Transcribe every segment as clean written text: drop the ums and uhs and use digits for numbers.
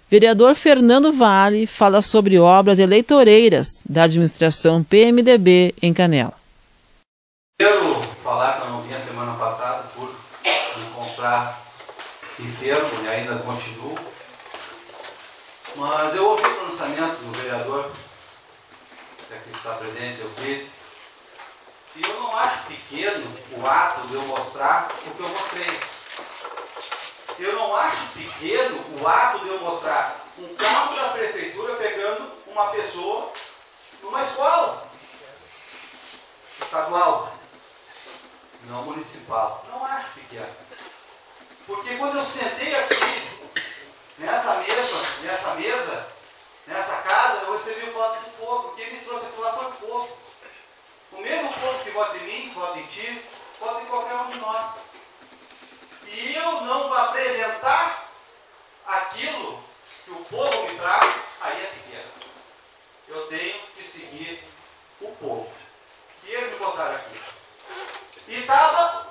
Vereador Fernando Vale fala sobre obras eleitoreiras da administração PMDB em Canela. Quero falar que eu não vim a semana passada por me encontrar enfermo e ainda continuo, mas eu ouvi o pronunciamento do vereador, que aqui está presente, Euclides, e eu não acho pequeno o ato de eu mostrar o que eu mostrei. Eu não acho pequeno o ato de eu mostrar um carro da prefeitura pegando uma pessoa numa escola estadual, não municipal. Não acho pequeno. Porque quando eu sentei aqui, nessa mesa, nessa casa, eu recebi o voto do povo. Quem me trouxe aqui lá foi o povo. O mesmo povo que vota em mim, vota em ti, vota em qualquer um de nós. E eu não apresentar aquilo que o povo me traz, aí é pequeno. Eu tenho que seguir o povo. E eles me botaram aqui. E estava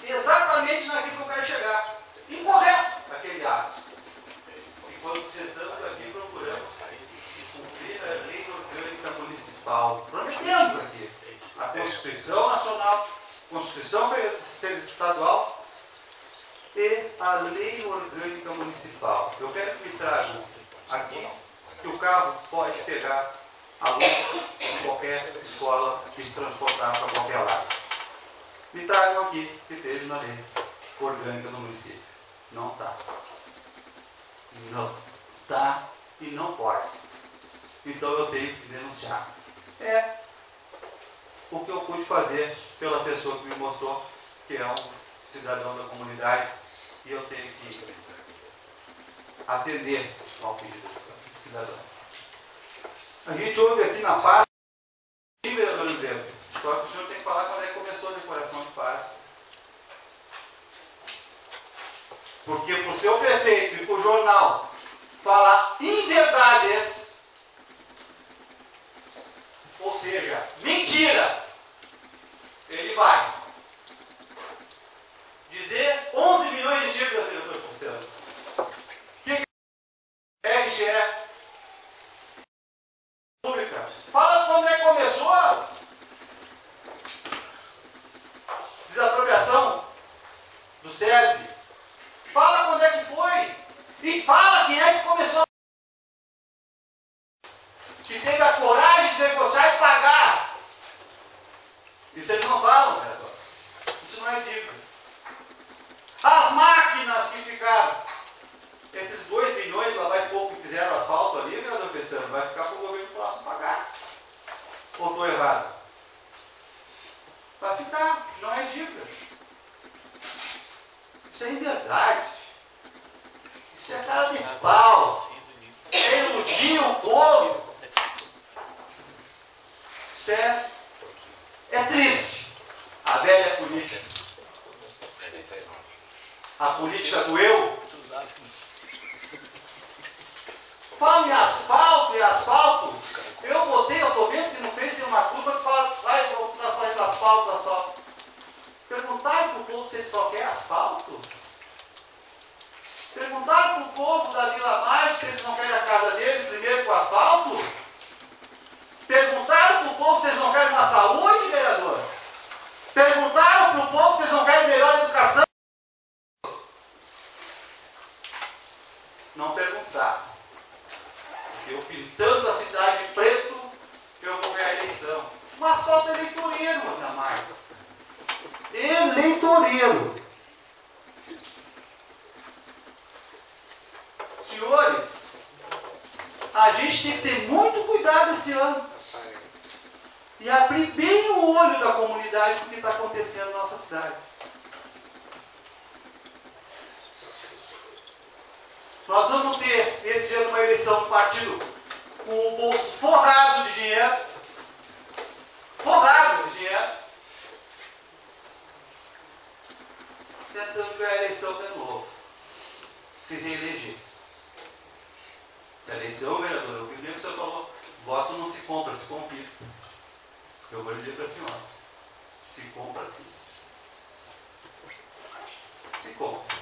exatamente naquilo que eu quero chegar. Incorreto aquele ato. E quando sentamos aqui, procuramos cumprir a lei orgânica municipal. Prometemos aqui a Constituição Nacional, Constituição Estadual e a lei orgânica municipal. Eu quero que me tragam aqui que o carro pode pegar alunos de qualquer escola e se transportar para qualquer lado. Me tragam aqui que teve na lei orgânica do município. Não está. Não está e não pode. Então eu tenho que denunciar. É o que eu pude fazer pela pessoa que me mostrou que é um cidadão da comunidade e eu tenho que atender ao pedido desse cidadão. A gente ouve aqui na Páscoa, vereador André, só que o senhor tem que falar quando é que começou a decoração de Páscoa. Porque para o seu prefeito e para o jornal falar inverdades, ou seja, mentira, ele vai dizer 11 milhões de dívidas, vereador Pulsano. O que é que é pública? Fala quando é que começou desapropriação do SESI. Fala quando é que foi. E fala quem é que começou. Que teve a coragem de negociar e pagar. Isso eles não falam, vereador. Isso não é dívida. As máquinas que ficaram, esses 2 milhões, lá vai pouco que fizeram asfalto ali, vereador Pessano, vai ficar para o governo próximo pagar. Ou estou errado? Vai ficar, não é dívida. Isso é inverdade. Isso é cara de pau. É iludir o povo. Isso é triste. A velha política. A política do eu. Fala em asfalto e asfalto. Eu estou vendo que no Face tem uma turma que fala, vai, nós fazendo asfalto. Perguntaram para o povo se ele só quer asfalto? Perguntaram para o povo da Vila Mágica se eles não querem a casa deles primeiro com asfalto? Perguntaram para o povo se eles não querem uma saúde, vereador? Perguntaram para o povo se eles não querem melhor educação? Não perguntaram. Eu pintando a cidade de preto, eu vou ganhar a eleição. Um asfalto eleitoreiro, ainda mais. Eleitoreiro. Senhores, a gente tem que ter muito cuidado esse ano. E abrir bem o olho da comunidade do que está acontecendo na nossa cidade. Nós vamos ter esse ano uma eleição do partido com o bolso forrado de dinheiro. Forrado de dinheiro. Tentando ganhar a eleição de novo. Se reeleger. Essa eleição, vereador, eu vi mesmo que o senhor falou, voto não se compra, se conquista. Eu vou dizer para a senhora, se compra sim. Se compra.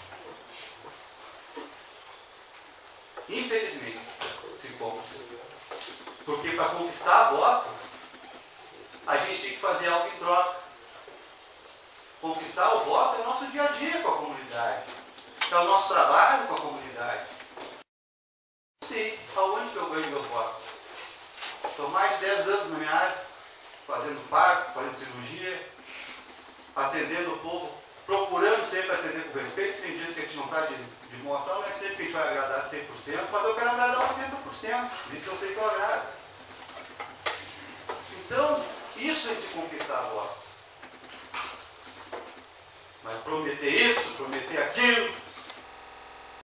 Infelizmente, se compra. Porque para conquistar voto, a gente tem que fazer algo em troca. Conquistar o voto é o nosso dia a dia com a comunidade. É o nosso trabalho com a comunidade. Não sei aonde que eu ganho meus votos. Estou mais de 10 anos na minha área, fazendo parto, fazendo cirurgia, atendendo o povo, procurando sempre atender com respeito. Tem dias que a gente não está de mostrar, não é sempre que a gente vai agradar 100%, mas eu quero agradar 80%. Isso eu sei que eu agrado. Então, isso é de conquistar a voto. Mas prometer isso, prometer aquilo,